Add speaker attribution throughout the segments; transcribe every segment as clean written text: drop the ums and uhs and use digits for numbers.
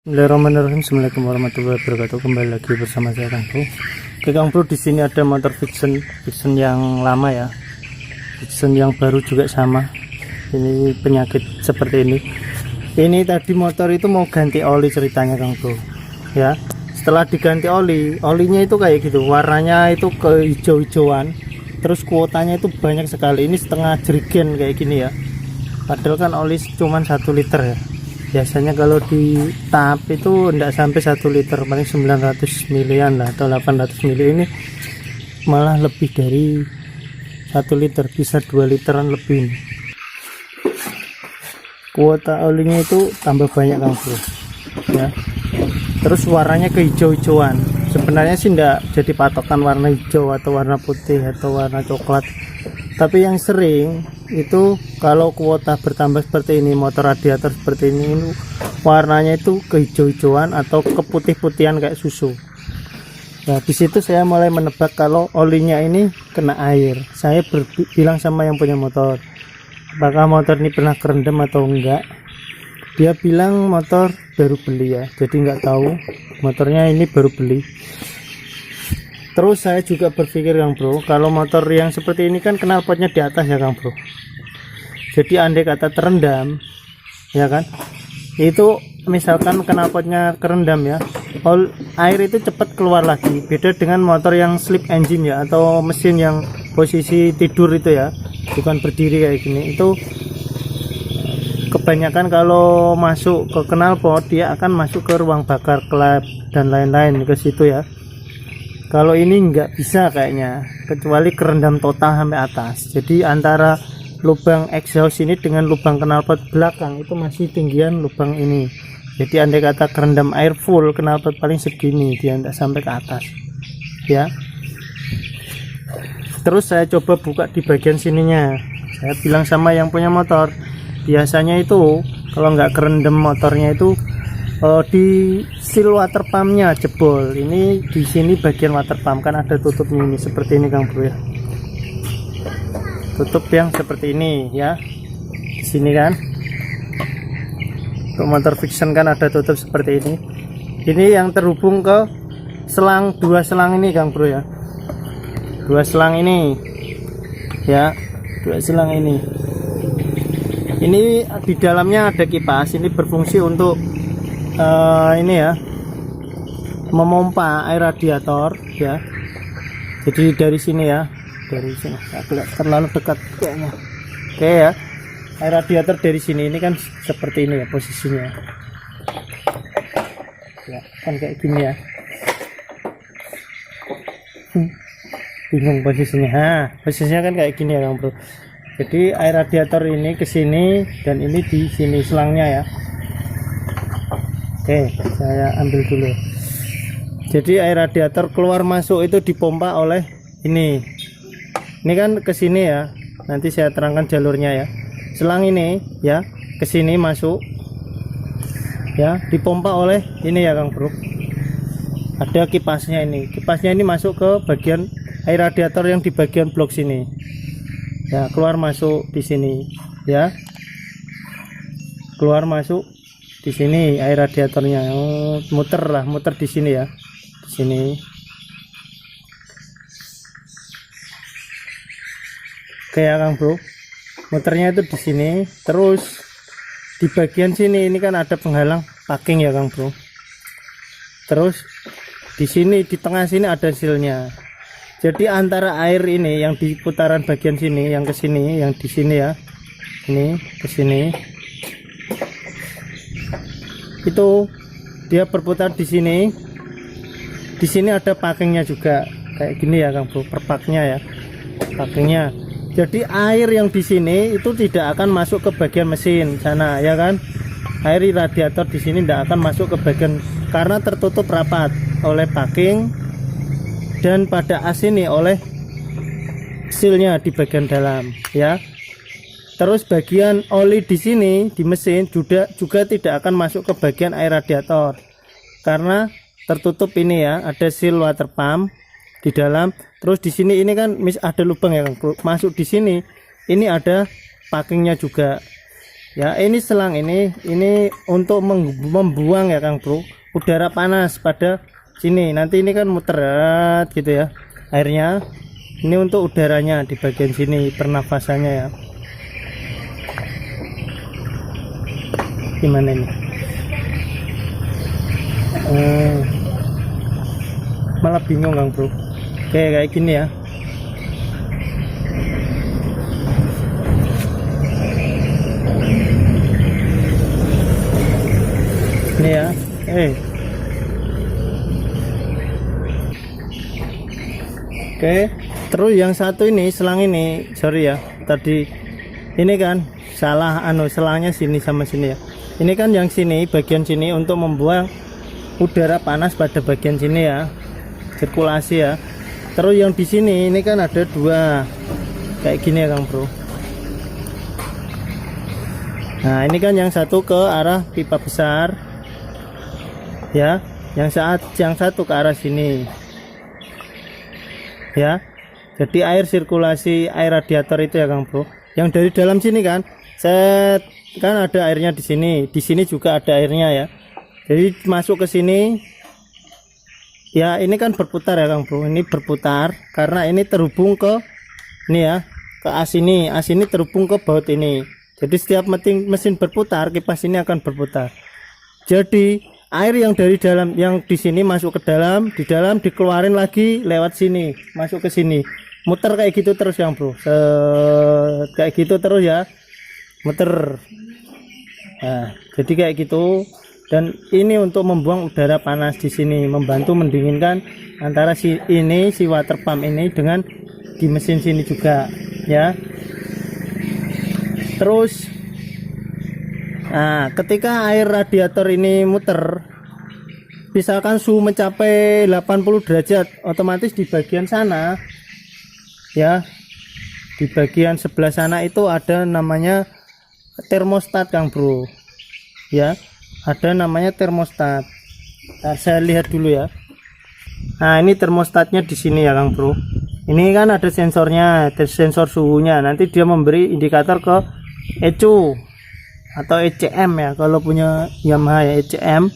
Speaker 1: Bismillahirrahmanirrahim. Assalamualaikum warahmatullahi wabarakatuh. Kembali lagi bersama saya Kang Bro. Oke Kang Bro, di sini ada motor Vixen yang lama ya. Vixen yang baru juga sama. Ini penyakit seperti ini. Ini tadi motor itu mau ganti oli ceritanya Kang Bro. Ya. Setelah diganti olinya itu kayak gitu. Warnanya itu ke hijau-hijauan. Terus kuotanya itu banyak sekali. Ini setengah jerigen kayak gini ya. Padahal kan oli cuma 1 liter ya. Biasanya kalau di tap itu enggak sampai 1 liter, paling 900 milian lah atau 800 mili. Ini malah lebih dari 1 liter, bisa 2 literan lebih ini. Kuota olinya itu tambah banyak Kang Bro ya. Terus warnanya kehijau-hijauan. Sebenarnya sih enggak jadi patokan warna hijau atau warna putih atau warna coklat, tapi yang sering itu kalau kuota bertambah seperti ini, motor radiator seperti ini warnanya itu kehijau-hijauan atau keputih-putihan kayak susu. Nah di situ saya mulai menebak kalau olinya ini kena air. Saya bilang sama yang punya motor, apakah motor ini pernah kerendam atau enggak. Dia bilang motor baru beli ya, jadi nggak tahu motornya ini baru beli. Terus saya juga berpikir Kang Bro, kalau motor yang seperti ini kan knalpotnya di atas ya Kang Bro. Jadi andai kata terendam ya kan, itu misalkan knalpotnya kerendam ya, air itu cepat keluar lagi. Beda dengan motor yang sleep engine ya, atau mesin yang posisi tidur itu ya, bukan berdiri kayak gini. Itu kebanyakan kalau masuk ke knalpot dia akan masuk ke ruang bakar, klep dan lain-lain ke situ ya. Kalau ini nggak bisa kayaknya, kecuali kerendam total sampai atas. Jadi antara lubang exhaust ini dengan lubang knalpot belakang itu masih tinggian lubang ini. Jadi andai kata kerendam air full, knalpot paling segini, dia nggak sampai ke atas ya. Terus saya coba buka di bagian sininya. Saya bilang sama yang punya motor, biasanya itu kalau nggak kerendam motornya itu di seal water pumpnya jebol. Ini di sini bagian water pump kan ada tutupnya ini seperti ini Kang Bro ya. Tutup yang seperti ini ya. Di sini kan. Untuk motor Vixen kan ada tutup seperti ini. Ini yang terhubung ke selang, 2 selang ini Kang Bro ya. 2 selang ini. Ya, 2 selang ini. Ini di dalamnya ada kipas. Ini berfungsi untuk ini ya, memompa air radiator ya. Jadi dari sini ya, dari sini agak terlalu dekat kayaknya. Oke ya, air radiator dari sini ini kan seperti ini ya posisinya ya, kan kayak gini ya. Bingung posisinya. Posisinya kan kayak gini ya Kang Bro. Jadi air radiator ini ke sini dan ini di sini selangnya ya. Oke, saya ambil dulu. Jadi air radiator keluar masuk itu dipompa oleh ini. Ini kan ke sini ya. Nanti saya terangkan jalurnya ya. Selang ini ya, ke sini masuk. Ya, dipompa oleh ini ya Kang Bro. Ada kipasnya ini. Kipasnya ini masuk ke bagian air radiator yang di bagian blok sini. Ya, keluar masuk di sini ya. Keluar masuk di sini air radiatornya. Muter di sini ya, di sini. Oke ya Kang Bro, muternya itu di sini. Terus di bagian sini ini kan ada penghalang packing ya Kang Bro. Terus di sini di tengah sini ada sealnya. Jadi antara air ini yang di putaran bagian sini, yang ke sini, yang di sini ya, ini ke sini, itu dia berputar di sini. Di sini ada packingnya juga kayak gini ya Kang Bro, perpaknya ya, packingnya. Jadi air yang di sini itu tidak akan masuk ke bagian mesin sana ya kan. Air radiator di sini tidak akan masuk ke bagian karena tertutup rapat oleh packing, dan pada as ini oleh sealnya di bagian dalam ya. Terus bagian oli di sini di mesin juga tidak akan masuk ke bagian air radiator karena tertutup ini ya, ada seal water pump di dalam. Terus di sini ini kan ada lubang ya, masuk di sini ini ada packingnya juga. Ya, ini selang ini untuk membuang ya Kang Bro, udara panas pada sini. Nanti ini kan muter gitu ya airnya. Ini untuk udaranya di bagian sini, pernafasannya ya. Gimana ini? Malah bingung Kang Bro. Kayak gini ya. Ini ya. Oke. Terus yang satu ini selang ini, sorry ya, tadi ini kan salah selangnya sini sama sini ya. Ini kan yang sini, bagian sini untuk membuang udara panas pada bagian sini ya, sirkulasi ya. Terus yang di sini ini kan ada dua kayak gini ya Kang Bro. Nah, ini kan yang satu ke arah pipa besar ya, yang satu ke arah sini ya. Jadi air sirkulasi air radiator itu ya Kang Bro, yang dari dalam sini kan kan ada airnya di sini juga ada airnya ya. Jadi masuk ke sini ya, ini kan berputar ya Kang Bro, ini berputar karena ini terhubung ke ini ya, ke as ini terhubung ke baut ini. Jadi setiap mesin berputar, kipas ini akan berputar. Jadi air yang dari dalam, yang di sini masuk ke dalam, di dalam dikeluarin lagi lewat sini, masuk ke sini, muter kayak gitu terus Kang Bro. Kayak gitu terus ya, muter. Nah, jadi kayak gitu. Dan ini untuk membuang udara panas di sini, membantu mendinginkan antara si water pump ini dengan di mesin sini juga ya. Terus nah, ketika air radiator ini muter, misalkan suhu mencapai 80 derajat, otomatis di bagian sana ya, di bagian sebelah sana itu ada namanya termostat Kang Bro ya, ada namanya termostat. Nah, saya lihat dulu ya. Nah, ini termostatnya di sini ya Kang Bro. Ini kan ada sensornya, sensor suhunya. Nanti dia memberi indikator ke ECU atau ECM ya, kalau punya Yamaha ya, ECM.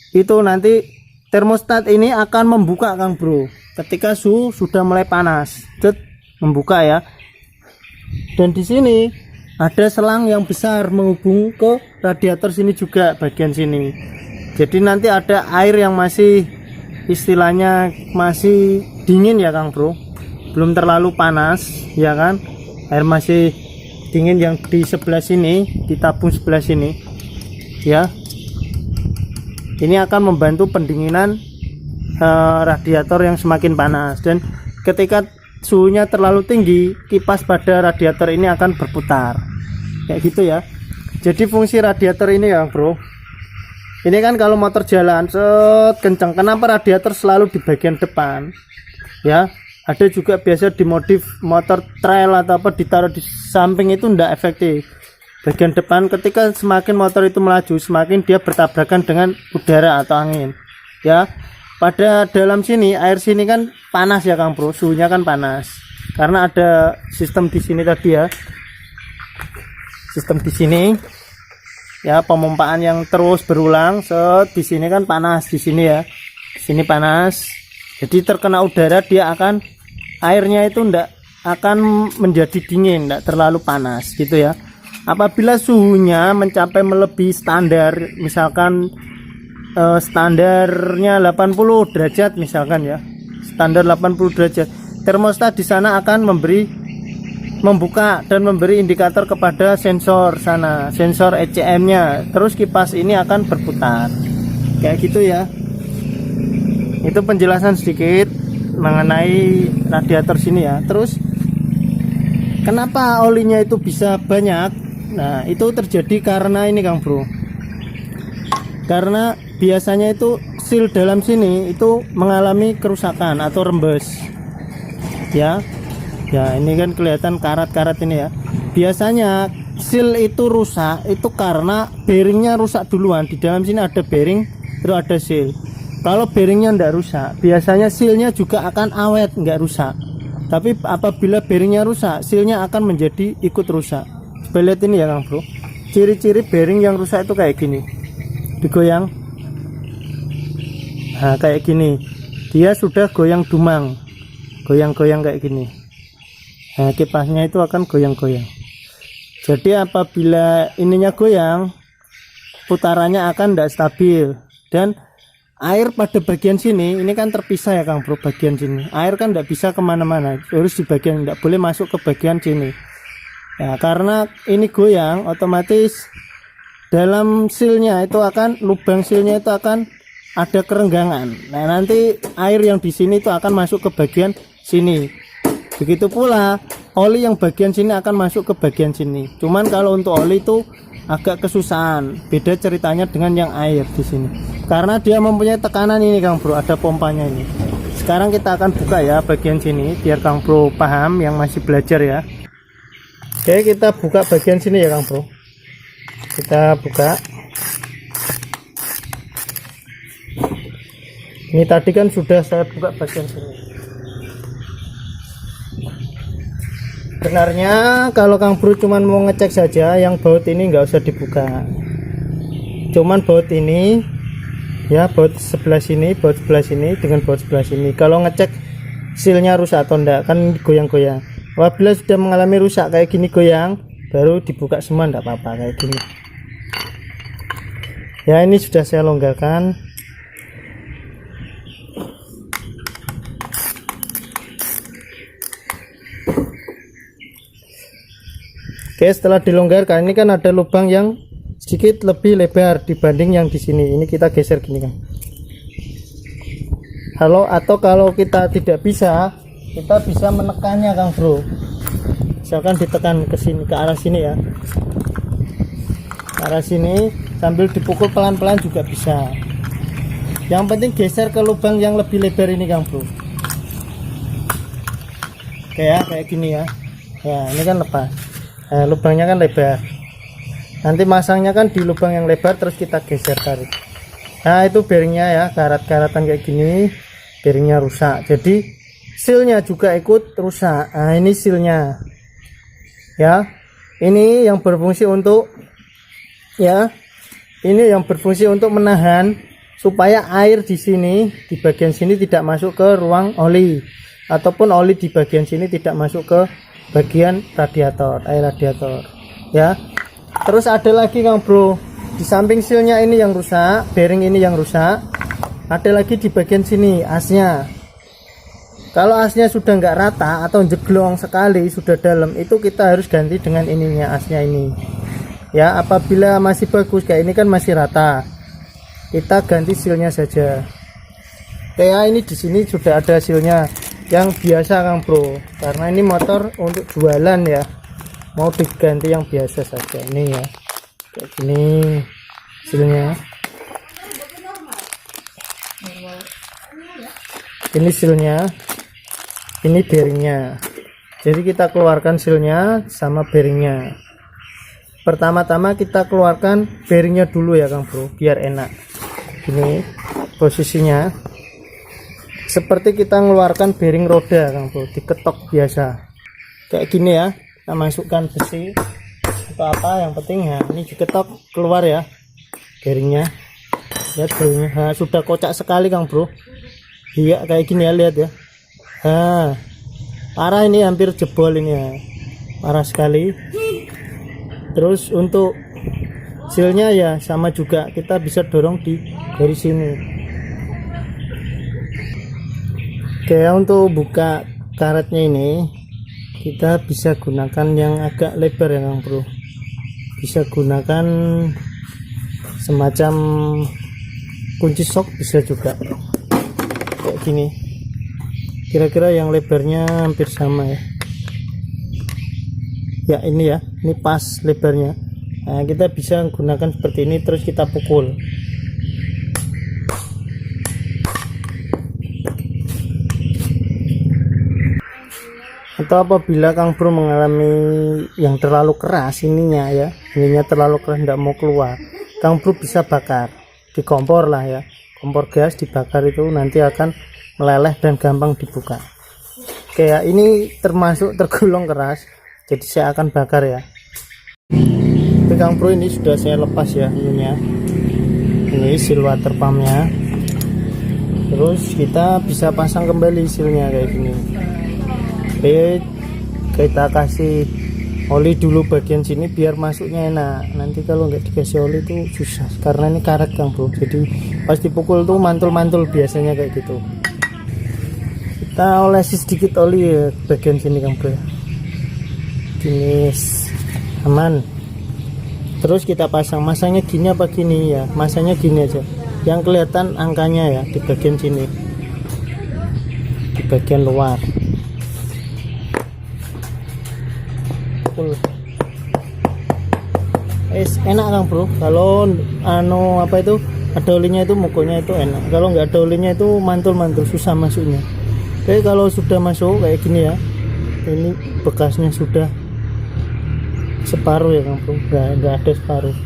Speaker 1: Itu nanti termostat ini akan membuka Kang Bro ketika suhu sudah mulai panas. Membuka ya. Dan di sini ada selang yang besar menghubung ke radiator sini juga, bagian sini. Jadi nanti ada air yang masih istilahnya masih dingin ya Kang Bro, belum terlalu panas ya kan, air masih dingin yang di sebelah sini, di tabung sebelah sini ya. Ini akan membantu pendinginan radiator yang semakin panas. Dan ketika suhunya terlalu tinggi, kipas pada radiator ini akan berputar kayak gitu ya. Jadi fungsi radiator ini ya Bro, ini kan kalau motor jalan kencang, kenapa radiator selalu di bagian depan ya? Ada juga biasa dimodif motor trail atau apa ditaruh di samping, itu tidak efektif. Bagian depan, ketika semakin motor itu melaju, semakin dia bertabrakan dengan udara atau angin ya. Pada dalam sini, air sini kan panas ya Kang Bro, suhunya kan panas karena ada sistem di sini tadi ya, sistem di sini ya, pemompaan yang terus berulang. Di sini kan panas, di sini ya, di sini panas. Jadi terkena udara, dia akan, airnya itu ndak akan menjadi dingin, ndak terlalu panas gitu ya. Apabila suhunya mencapai melebihi standar, misalkan standarnya 80 derajat misalkan ya, standar 80 derajat, termostat di sana akan membuka dan memberi indikator kepada sensor sana, sensor ECM-nya. Terus kipas ini akan berputar kayak gitu ya. Itu penjelasan sedikit mengenai radiator sini ya. Terus kenapa olinya itu bisa banyak? Nah, itu terjadi karena ini Kang Bro, karena biasanya itu seal dalam sini itu mengalami kerusakan atau rembes ya. Ya, ini kan kelihatan karat-karat ini ya. Biasanya seal itu rusak itu karena bearingnya rusak duluan. Di dalam sini ada bearing, terus ada seal. Kalau bearingnya tidak rusak, biasanya sealnya juga akan awet, nggak rusak. Tapi apabila bearingnya rusak, sealnya akan menjadi ikut rusak Coba lihat ini ya Kang Bro, ciri-ciri bearing yang rusak itu kayak gini, digoyang. Nah kayak gini, dia sudah goyang dumang, goyang-goyang kayak gini. Nah kipasnya itu akan goyang-goyang. Jadi apabila ininya goyang, putarannya akan tidak stabil. Dan air pada bagian sini, ini kan terpisah ya Kang Bro, bagian sini air kan tidak bisa kemana-mana, harus di bagian, tidak boleh masuk ke bagian sini ya. Karena ini goyang, otomatis dalam silnya itu akan, lubang silnya itu akan ada kerenggangan. Nah nanti air yang di sini itu akan masuk ke bagian sini. Begitu pula oli yang bagian sini akan masuk ke bagian sini. Cuman kalau untuk oli itu agak kesusahan, beda ceritanya dengan yang air di sini. Karena dia mempunyai tekanan ini Kang Bro, ada pompanya ini. Sekarang kita akan buka ya bagian sini biar Kang Bro paham yang masih belajar ya. Oke, kita buka bagian sini ya Kang Bro. Kita buka. Ini tadi kan sudah saya buka bagian sini. Benarnya kalau Kang Bro cuman mau ngecek saja, yang baut ini nggak usah dibuka. Cuman baut ini ya, baut sebelah sini, baut sebelah sini dengan baut sebelah sini. Kalau ngecek silnya rusak atau enggak, kan goyang-goyang. Apabila sudah mengalami rusak kayak gini goyang, baru dibuka semua, enggak apa-apa kayak gini. Ya ini sudah saya longgarkan. Oke, setelah dilonggarkan ini kan ada lubang yang sedikit lebih lebar dibanding yang di sini. Ini kita geser gini kan. Kalau kita tidak bisa, kita bisa menekannya Kang Bro. Misalkan ditekan ke sini, ke arah sini ya. Ke arah sini sambil dipukul pelan-pelan juga bisa. Yang penting geser ke lubang yang lebih lebar ini Kang Bro. Oke ya, kayak gini ya. Ya, ini kan lepas. Nah, lubangnya kan lebar. Nanti masangnya kan di lubang yang lebar, terus kita geser tarik. Nah itu bearingnya ya, karat-karatan kayak gini, bearingnya rusak. Jadi silnya juga ikut rusak. Nah ini silnya ya, ini yang berfungsi untuk ya, ini yang berfungsi untuk menahan supaya air di sini, di bagian sini tidak masuk ke ruang oli, ataupun oli di bagian sini tidak masuk ke bagian radiator, air radiator ya. Terus ada lagi Kang Bro, di samping silnya ini yang rusak, bearing ini yang rusak, ada lagi di bagian sini asnya. Kalau asnya sudah nggak rata atau jeglong sekali, sudah dalam, itu kita harus ganti dengan ininya, asnya ini ya. Apabila masih bagus kayak ini kan masih rata, kita ganti silnya saja. Kayak ini di sini sudah ada silnya yang biasa Kang Bro, karena ini motor untuk jualan ya, mau diganti yang biasa saja. Ini ya, kayak gini silnya. Ini silnya, ini bearingnya. Jadi kita keluarkan silnya sama bearingnya. Pertama-tama kita keluarkan bearingnya dulu ya Kang Bro, biar enak. Ini posisinya seperti kita mengeluarkan bearing roda Kang Bro, diketok biasa kayak gini ya. Kita masukkan besi atau apa, yang penting ya ini diketok keluar ya bearingnya. Lihat bearingnya, nah, sudah kocak sekali Kang Bro. Iya kayak gini ya, lihat ya. Nah, parah ini, hampir jebol ini ya, parah sekali. Terus untuk silnya ya sama juga, kita bisa dorong dari sini. Oke, untuk buka karetnya ini kita bisa gunakan yang agak lebar ya Kang Bro. Bisa gunakan semacam kunci sok, bisa juga kayak gini. Kira-kira yang lebarnya hampir sama ya. Ya ini ya, ini pas lebarnya. Nah kita bisa gunakan seperti ini, terus kita pukul. Atau apabila Kang Bro mengalami yang terlalu keras ininya ya, ininya terlalu keras tidak mau keluar, Kang Bro bisa bakar di kompor lah ya, kompor gas dibakar, itu nanti akan meleleh dan gampang dibuka. Kayak ini termasuk tergolong keras, jadi saya akan bakar ya. Kang Bro, ini sudah saya lepas ya ininya. Ini seal water pumpnya. Terus kita bisa pasang kembali sealnya kayak gini. Oke, kita kasih oli dulu bagian sini biar masuknya enak. Nanti kalau nggak dikasih oli itu susah karena ini karet Kang Bro, jadi pas dipukul tuh mantul-mantul biasanya kayak gitu. Kita olesi sedikit oli ya bagian sini Kang Bro, jenis aman. Terus kita pasang, masanya gini apa gini ya, masanya gini aja yang kelihatan angkanya ya di bagian sini, di bagian luar. Enak Kang Bro, kalau apa itu ada olinya itu mukulnya itu enak. Kalau nggak ada olinya itu mantul-mantul, susah masuknya. Oke, kalau sudah masuk kayak gini ya, ini bekasnya sudah separuh ya Kang Bro, nggak ada separuh.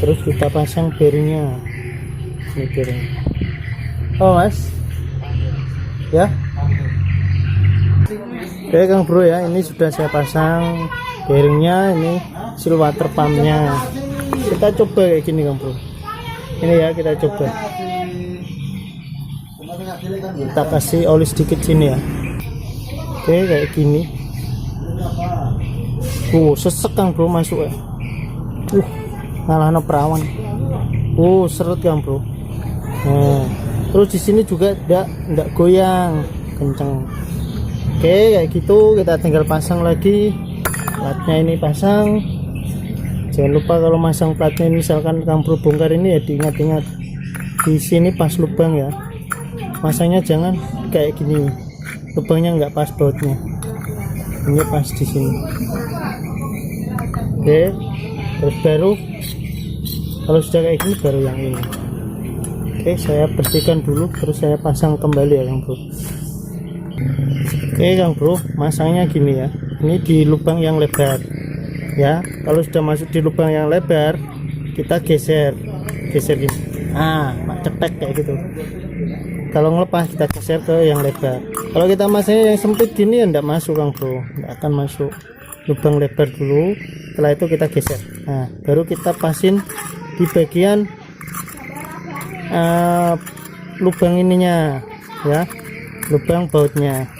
Speaker 1: Terus kita pasang bearingnya, ini bearing. Oh Mas ya. Oke Kang Bro ya, ini sudah saya pasang bearingnya, ini seal water pumpnya. Kita coba kayak gini Kang Bro, ini ya kita coba. Kita kasih oli sedikit sini ya. Oke kayak gini. Sesek Kang Bro masuk ya. Ngalahno perawan. Seret Kang Bro. Nah, terus di sini juga enggak goyang, kenceng. Oke kayak gitu, kita tinggal pasang lagi platnya. Ini pasang. Jangan lupa kalau masang platnya misalkan Kang Bro bongkar ini ya, diingat-ingat di sini pas lubang ya. Masangnya jangan kayak gini, lubangnya nggak pas bautnya, ini pas di sini. Oke, terus baru kalau sudah kayak gini baru yang ini. Oke, saya bersihkan dulu terus saya pasang kembali ya Kang Bro. Oke Kang Bro, masangnya gini ya, ini di lubang yang lebar ya. Kalau sudah masuk di lubang yang lebar, kita geser gini, cetek kayak gitu. Kalau ngelepas kita geser ke yang lebar. Kalau kita masangnya yang sempit gini ya enggak masuk Kang Bro, enggak akan masuk. Lubang lebar dulu, setelah itu kita geser. Nah, baru kita pasin di bagian lubang ininya ya, lubang bautnya.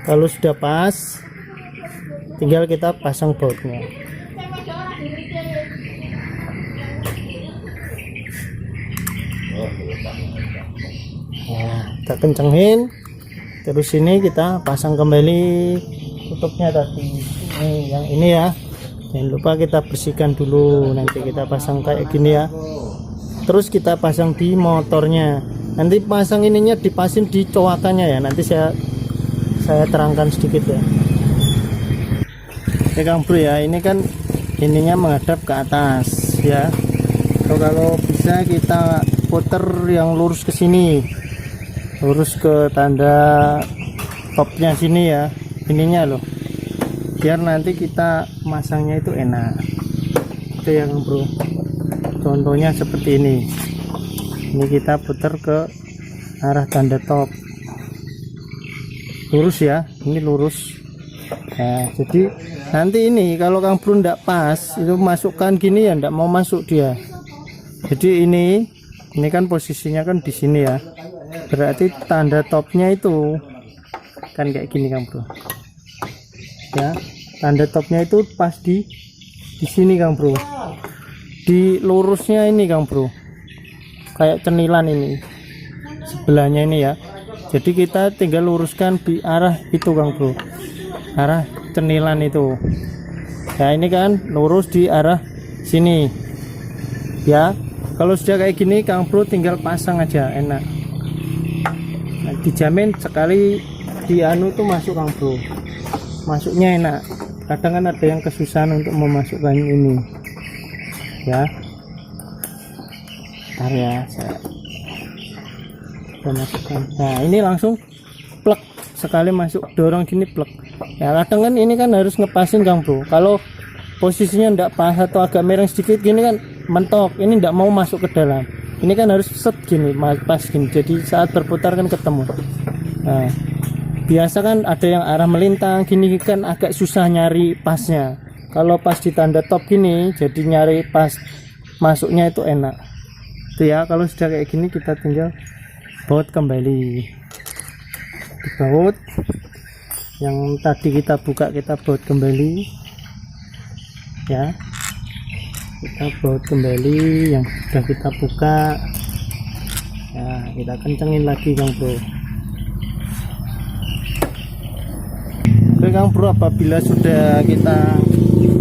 Speaker 1: Kalau sudah pas, tinggal kita pasang bautnya. Nah, kita kencengin, terus ini kita pasang kembali tutupnya tadi. Yang ini ya, jangan lupa kita bersihkan dulu, nanti kita pasang kayak gini ya. Terus kita pasang di motornya, nanti pasang ininya dipasin di coakannya ya, nanti saya terangkan sedikit ya. Oke Kang Bro ya, ini kan ininya menghadap ke atas ya. Kalau bisa kita puter yang lurus ke sini, lurus ke tanda topnya sini ya, ininya loh, biar nanti kita masangnya itu enak. Itu ya Kang Bro, contohnya seperti ini. Ini kita putar ke arah tanda top, lurus ya, ini lurus. Nah, jadi nanti ini kalau Kang Bro ndak pas itu masukkan gini ya, ndak mau masuk dia. Jadi ini kan posisinya kan di sini ya, berarti tanda topnya itu kan kayak gini Kang Bro ya. Tanda topnya itu pas di sini Kang Bro, di lurusnya ini Kang Bro, kayak cenilan ini sebelahnya ini ya. Jadi kita tinggal luruskan di arah itu Kang Bro, arah cenilan itu ya. Ini kan lurus di arah sini ya. Kalau sudah kayak gini Kang Bro tinggal pasang aja, enak. Nah, dijamin sekali di anu tuh masuk Kang Bro, masuknya enak. Kadang kan ada yang kesusahan untuk memasukkan ini ya. Bentar ya, saya masukkan. Nah ini langsung plek, sekali masuk dorong gini plek ya. Kadang kan ini kan harus ngepasin Kang Bro, kalau posisinya ndak pas atau agak mereng sedikit gini kan mentok, ini ndak mau masuk ke dalam. Ini kan harus set gini, pas gini, jadi saat berputar kan ketemu. Nah biasa kan ada yang arah melintang gini kan agak susah nyari pasnya. kalau pas di tanda top gini, jadi nyari pas masuknya itu enak itu ya. Kalau sudah kayak gini kita tinggal baut kembali, baut yang tadi kita buka, kita baut kembali ya, kita baut kembali yang sudah kita buka ya, kita kencengin lagi Kang Bro. Oke Kang Bro, apabila sudah kita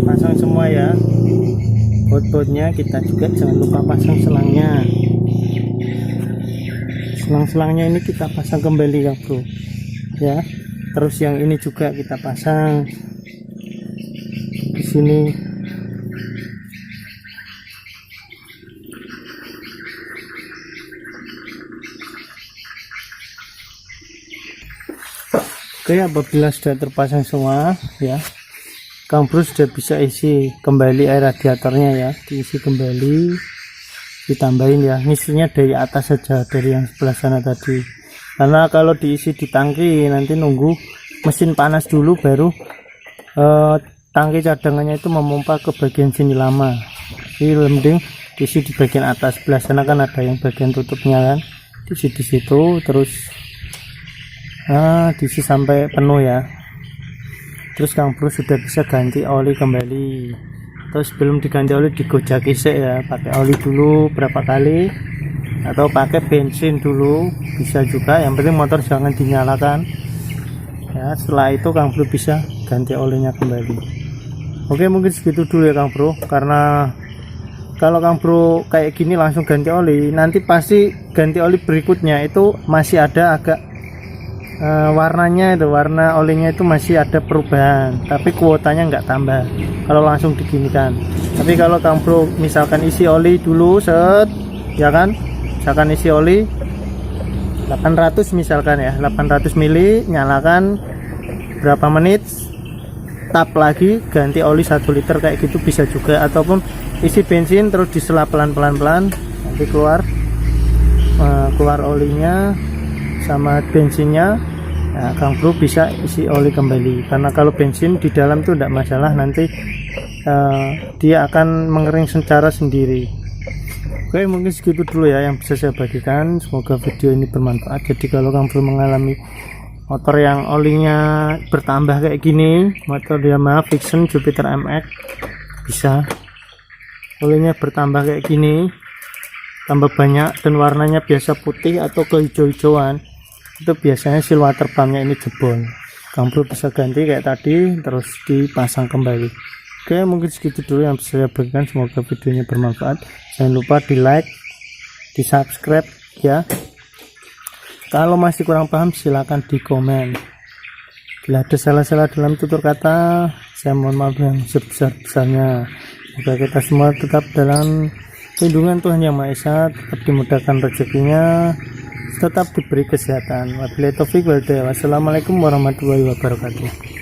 Speaker 1: pasang semua ya baut-bautnya, kita juga jangan lupa pasang selangnya. Selang-selangnya ini kita pasang kembali Kang Bro ya. Terus yang ini juga kita pasang di sini. Oke, apabila sudah terpasang semua ya, Kang Bro sudah bisa isi kembali air radiatornya ya, diisi kembali, ditambahin ya, ngisinya dari atas saja, dari yang sebelah sana tadi, karena kalau diisi di tangki nanti nunggu mesin panas dulu baru tangki cadangannya itu memompa ke bagian sini lama. Jadi mending diisi di bagian atas, sebelah sana kan ada yang bagian tutupnya kan, diisi di situ, terus diisi sampai penuh ya. Terus Kang Bro sudah bisa ganti oli kembali. Terus belum diganti oli, digojaki sih ya, pakai oli dulu berapa kali, atau pakai bensin dulu bisa juga, yang penting motor jangan dinyalakan ya. Setelah itu Kang Bro bisa ganti olinya kembali. Oke, mungkin segitu dulu ya Kang Bro, karena kalau Kang Bro kayak gini langsung ganti oli, nanti pasti ganti oli berikutnya itu masih ada agak warnanya itu, warna olinya itu masih ada perubahan, tapi kuotanya nggak tambah kalau langsung diginikan. Tapi kalau Kang Bro misalkan isi oli dulu set ya kan, misalkan isi oli 800 misalkan ya, 800 mili, nyalakan berapa menit, tap lagi ganti oli 1 liter kayak gitu bisa juga. Ataupun isi bensin terus disela pelan-pelan, nanti keluar olinya sama bensinnya. Nah, Kang Bro bisa isi oli kembali, karena kalau bensin di dalam tuh tidak masalah, nanti dia akan mengering secara sendiri. Oke, mungkin segitu dulu ya yang bisa saya bagikan, semoga video ini bermanfaat. Jadi kalau Kang Bro mengalami motor yang olinya bertambah kayak gini, motor Yamaha Vixion Jupiter MX, bisa olinya bertambah kayak gini, tambah banyak dan warnanya biasa putih atau kehijau-hijauan, itu biasanya seal water pumpnya ini jebol. Kang Bro bisa ganti kayak tadi, terus dipasang kembali. Oke, mungkin segitu dulu yang bisa saya bagikan, semoga videonya bermanfaat. Jangan lupa di like, di subscribe ya. Kalau masih kurang paham silahkan di komen. Bila ada salah-salah dalam tutur kata, saya mohon maaf yang sebesar-besarnya. Semoga kita semua tetap dalam lindungan Tuhan Yang Maha Esa, tetap dimudahkan rezekinya, tetap diberi kesehatan. Wabillahi taufik wal hidayah. Wassalamualaikum warahmatullahi wabarakatuh.